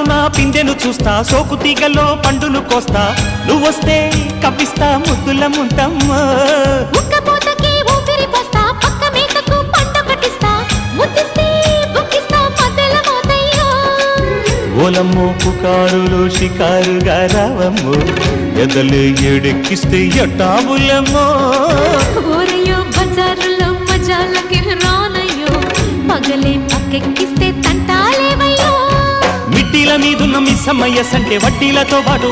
నా పిందెను చూస్తా, సోకు తీగలో పండును కోస్తా, నువ్వొస్తే కప్పిస్తా ముద్దుల ముంతమ్మో. ఉక్కపోతకి ఊపిరి పోస్తా, పక్క మేతకు పంట కట్టిస్తా, ముద్దిస్తే బుక్కిస్తా మధ్యల మోతయ్యో. ఓలమ్మో పుకారులు షికారుగా రావమ్మో, ఎదలు ఎడెక్కిస్తే ఎట్టాబులమ్మో. ఊరయ్యో బజారులో మజాలకి రానయ్యో, పగలే పక్కెక్కిస్తే తంటాలేవయ్యో. మిట్టిల మీదున్న మిస్సమ్మయ్య సంటే వడ్డీలతో పాటు